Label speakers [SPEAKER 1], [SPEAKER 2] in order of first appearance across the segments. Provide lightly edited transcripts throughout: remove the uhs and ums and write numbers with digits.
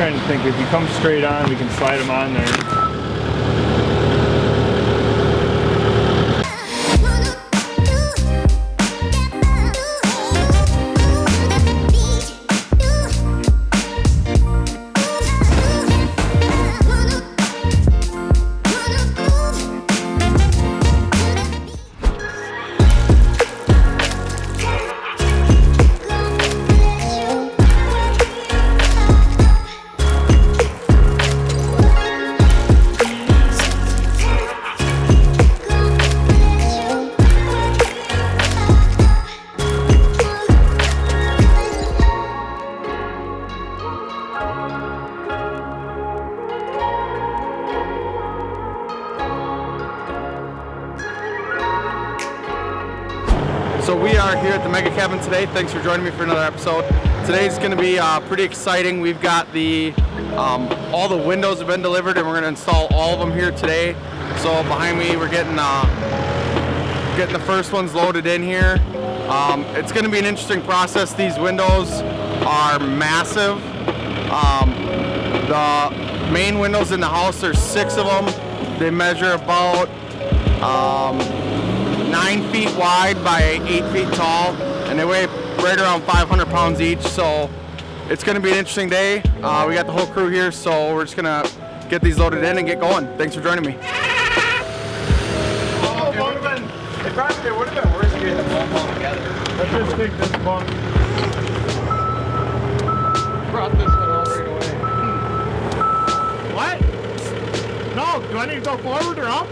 [SPEAKER 1] trying to think, if you come straight on, we can slide them on there.
[SPEAKER 2] So we are here at the Mega Cabin today. Thanks for joining me for another episode. Today's going to be pretty exciting. We've got the all the windows have been delivered, and we're going to install all of them here today. So behind me, we're getting the first ones loaded in here. It's going to be an interesting process. These windows are massive. The main windows in the house, there's 6 of them. They measure about 9 feet wide by 8 feet tall, and they weigh right around 500 pounds each. So it's going to be an interesting day. We got the whole crew here, so we're just going to get these loaded in and get going. Thanks for joining me.
[SPEAKER 1] Oh, it would have been worse getting them all together. Let's just take this bunk.
[SPEAKER 2] Brought this one all right away.
[SPEAKER 1] What? No, do I need to go forward or up?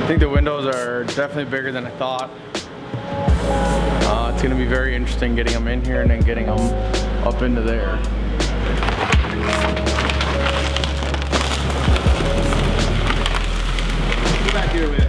[SPEAKER 2] I think the windows are definitely bigger than I thought. It's going to be very interesting getting them in here and then getting them up into there.
[SPEAKER 1] Go back here a bit.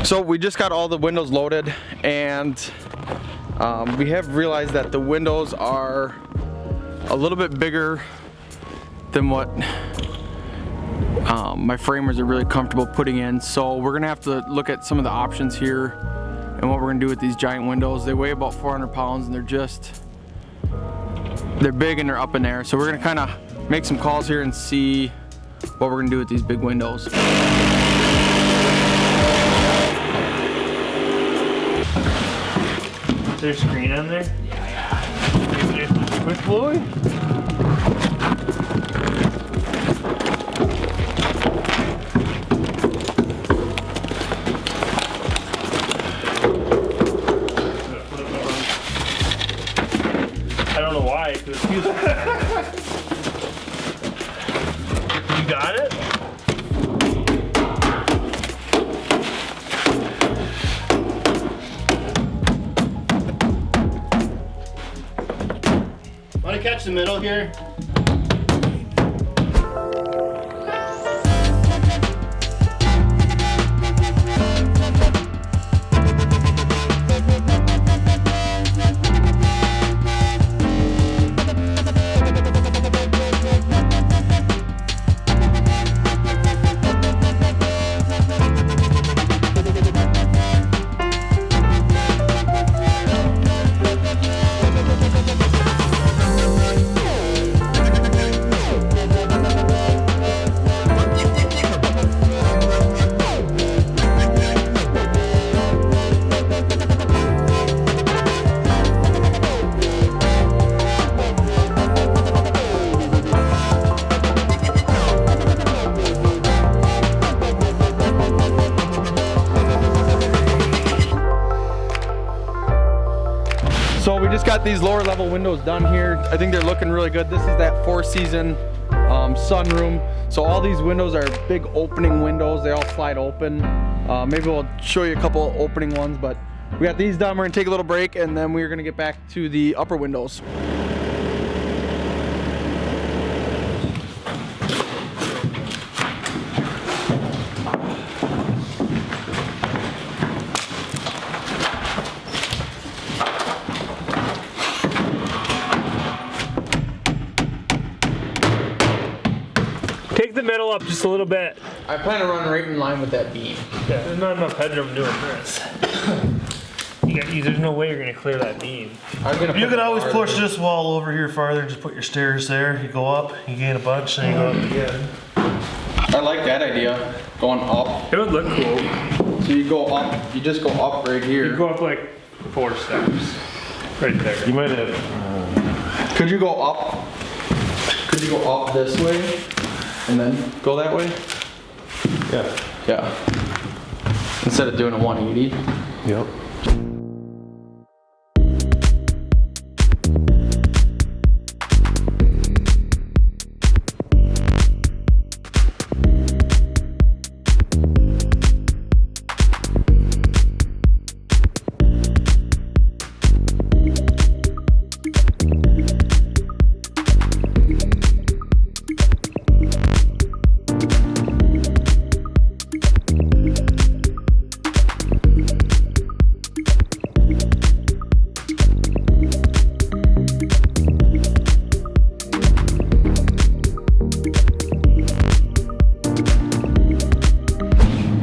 [SPEAKER 2] So we just got all the windows loaded, and we have realized that the windows are a little bit bigger than what my framers are really comfortable putting in. So we're gonna have to look at some of the options here and what we're gonna do with these giant windows. They weigh about 400 pounds and they're big and they're up in there. So we're gonna kind of make some calls here and see what we're gonna do with these big windows.
[SPEAKER 3] Is there a screen on there? Yeah. Quick boy. I don't know why, because you got it?
[SPEAKER 4] Want to catch the middle here?
[SPEAKER 2] So we just got these lower level windows done here. I think they're looking really good. This is that four-season sunroom. So all these windows are big opening windows. They all slide open. Maybe we'll show you a couple opening ones, but we got these done. We're gonna take a little break and then we're gonna get back to the upper windows.
[SPEAKER 3] Take the middle up just a little bit.
[SPEAKER 2] I plan to run right in line with that beam.
[SPEAKER 3] Yeah, there's not enough headroom doing this. There's no way you're gonna clear that beam.
[SPEAKER 4] You can always push this wall over here farther and just put your stairs there. You go up, you gain a bunch, and you go up again.
[SPEAKER 2] I like that idea, going up.
[SPEAKER 3] It would look cool.
[SPEAKER 2] So you go up, you just go up right here.
[SPEAKER 3] You go up like 4 steps. Right there.
[SPEAKER 4] You might have.
[SPEAKER 2] Could you go up? Could you go up this way and then go that way?
[SPEAKER 4] Yeah.
[SPEAKER 2] Yeah. Instead of doing a 180.
[SPEAKER 4] Yep.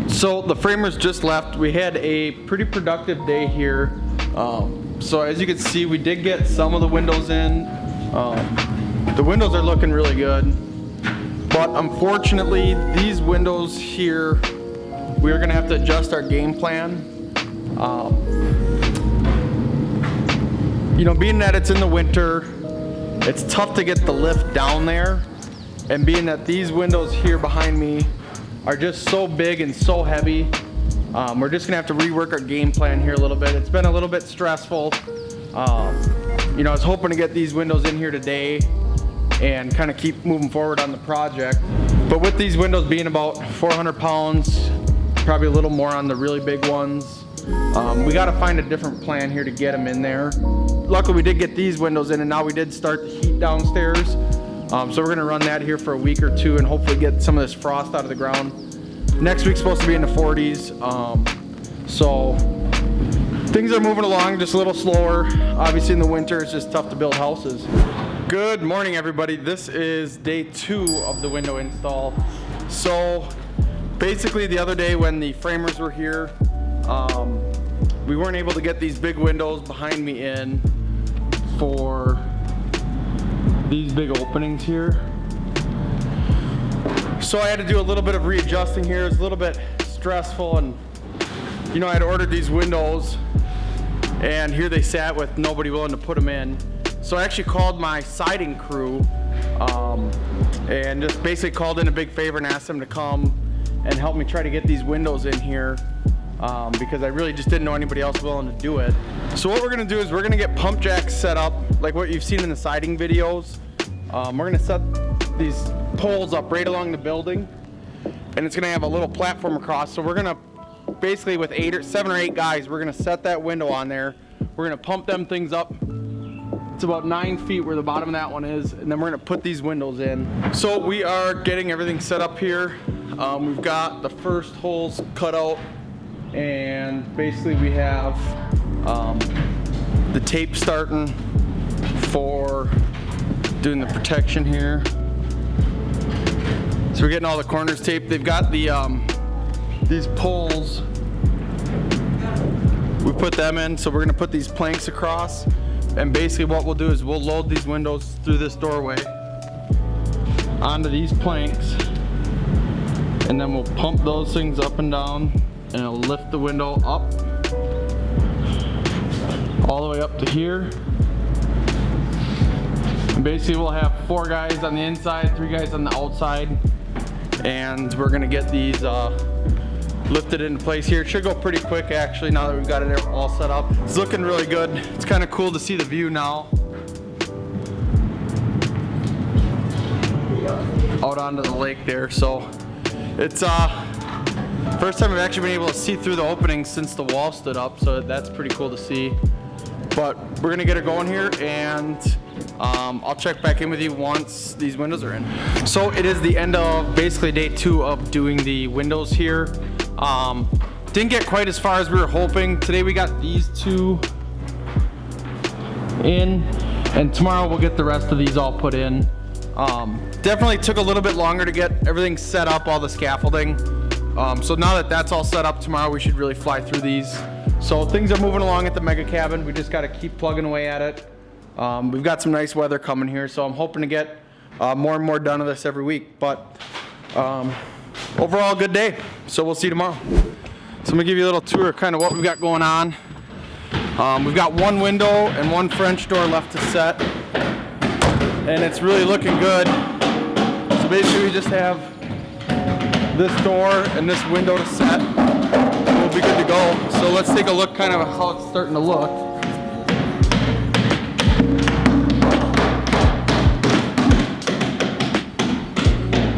[SPEAKER 2] So the framers just left. We had a pretty productive day here. So as you can see, we did get some of the windows in. The windows are looking really good. But unfortunately, these windows here, we're gonna have to adjust our game plan. You know, being that it's in the winter, it's tough to get the lift down there. And being that these windows here behind me are just so big and so heavy, we're just gonna have to rework our game plan here a little bit. It's been a little bit stressful. You know, I was hoping to get these windows in here today and kind of keep moving forward on the project. But with these windows being about 400 pounds, probably a little more on the really big ones, we gotta find a different plan here to get them in there. Luckily we did get these windows in and now we did start the heat downstairs. So we're gonna run that here for a week or two and hopefully get some of this frost out of the ground. Next week's supposed to be in the 40s. So things are moving along just a little slower. Obviously in the winter it's just tough to build houses. Good morning everybody. This is day 2 of the window install. So basically the other day when the framers were here, we weren't able to get these big windows behind me in for these big openings here. So I had to do a little bit of readjusting here. It was a little bit stressful, and you know, I had ordered these windows and here they sat with nobody willing to put them in. So I actually called my siding crew and just basically called in a big favor and asked them to come and help me try to get these windows in here because I really just didn't know anybody else willing to do it. So what we're gonna do is we're gonna get pump jacks set up like what you've seen in the siding videos. We're gonna set these poles up right along the building, and it's gonna have a little platform across. So we're gonna basically, with 7 or 8 guys, we're gonna set that window on there. We're gonna pump them things up. It's about 9 feet where the bottom of that one is, and then we're gonna put these windows in. So we are getting everything set up here. We've got the first holes cut out, and basically we have the tape starting for doing the protection here. So we're getting all the corners taped. They've got the these poles. We put them in, so we're gonna put these planks across. And basically what we'll do is we'll load these windows through this doorway onto these planks, and then we'll pump those things up and down, and it'll lift the window up all the way up to here. And basically we'll have 4 guys on the inside, 3 guys on the outside, and we're gonna get these lifted into place here. It should go pretty quick actually now that we've got it all set up. It's looking really good. It's kind of cool to see the view now out onto the lake there. So it's first time I've actually been able to see through the opening since the wall stood up, so that's pretty cool to see. But we're gonna get it going here, and I'll check back in with you once these windows are in. So it is the end of basically day 2 of doing the windows here. Didn't get quite as far as we were hoping. Today we got these 2 in, and tomorrow we'll get the rest of these all put in. Definitely took a little bit longer to get everything set up, all the scaffolding. So now that that's all set up, tomorrow we should really fly through these. So things are moving along at the mega cabin. We just got to keep plugging away at it. We've got some nice weather coming here, so I'm hoping to get more and more done of this every week. But overall, good day. So we'll see you tomorrow. So I'm gonna give you a little tour of kind of what we've got going on. We've got 1 window and 1 French door left to set, and it's really looking good. So basically we just have this door and this window to set, and we'll be good to go. So let's take a look kind of how it's starting to look.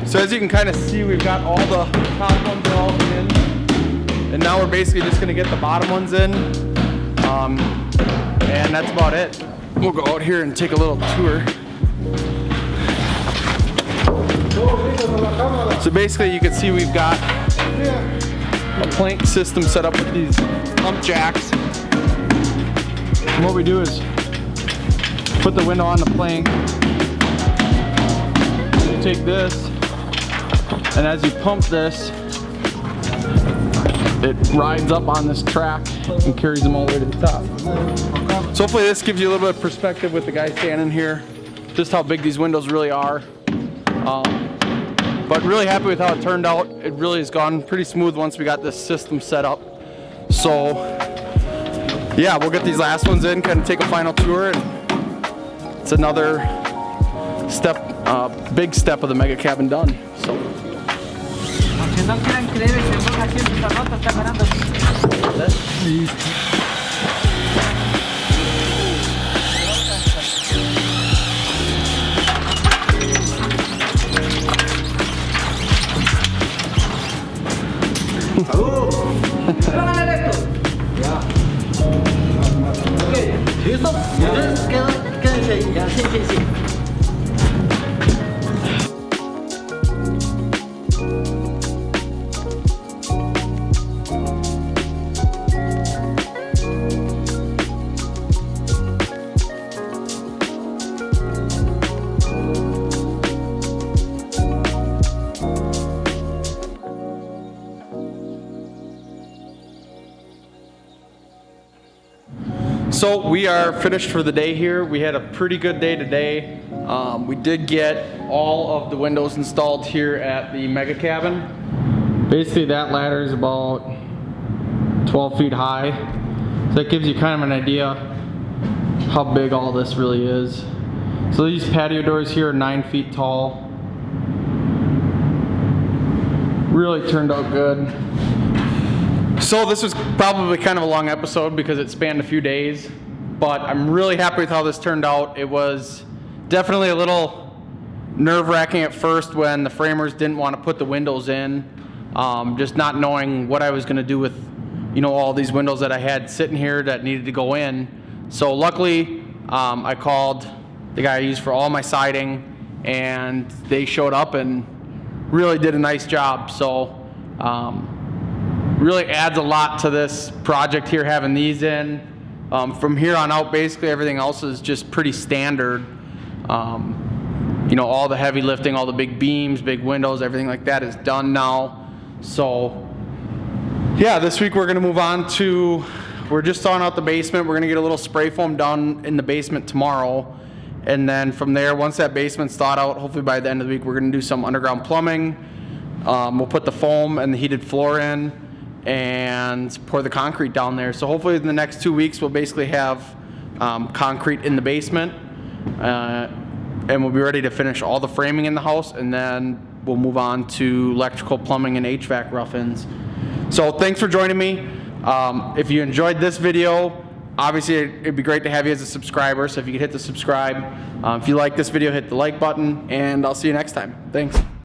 [SPEAKER 2] So as you can kind of see, we've got all the top ones are all in, and now we're basically just gonna get the bottom ones in, and that's about it. We'll go out here and take a little tour. So basically you can see we've got a plank system set up with these pump jacks. And what we do is put the window on the plank, and you take this, and as you pump this, it rides up on this track and carries them all the way to the top. So hopefully this gives you a little bit of perspective with the guy standing here, just how big these windows really are. But really happy with how it turned out. It really has gone pretty smooth once we got this system set up. So yeah, we'll get these last ones in, kind of take a final tour, and it's another step, big step of the mega cabin done. So.
[SPEAKER 5] Aunque no quieran creer, el señor haciendo esta nota está ganando. ¿Listo? Quédense ahí, ya, sí.
[SPEAKER 2] So we are finished for the day here. We had a pretty good day today. We did get all of the windows installed here at the mega cabin. Basically that ladder is about 12 feet high. So that gives you kind of an idea how big all this really is. So these patio doors here are 9 feet tall. Really turned out good. So this was probably kind of a long episode because it spanned a few days, but I'm really happy with how this turned out. It was definitely a little nerve-wracking at first when the framers didn't want to put the windows in, just not knowing what I was going to do with, you know, all these windows that I had sitting here that needed to go in. So luckily, I called the guy I used for all my siding, and they showed up and really did a nice job. So really adds a lot to this project here, having these in. From here on out, basically everything else is just pretty standard. You know, all the heavy lifting, all the big beams, big windows, everything like that is done now. So yeah, this week we're gonna move on to, we're just sawing out the basement. We're gonna get a little spray foam done in the basement tomorrow. And then from there, once that basement's thawed out, hopefully by the end of the week, we're gonna do some underground plumbing. We'll put the foam and the heated floor in and pour the concrete down there. So hopefully in the next 2 weeks, we'll basically have concrete in the basement. And we'll be ready to finish all the framing in the house, and then we'll move on to electrical, plumbing, and HVAC rough-ins. So thanks for joining me. If you enjoyed this video, obviously it'd be great to have you as a subscriber, so if you could hit the subscribe. If you like this video, hit the like button, and I'll see you next time. Thanks.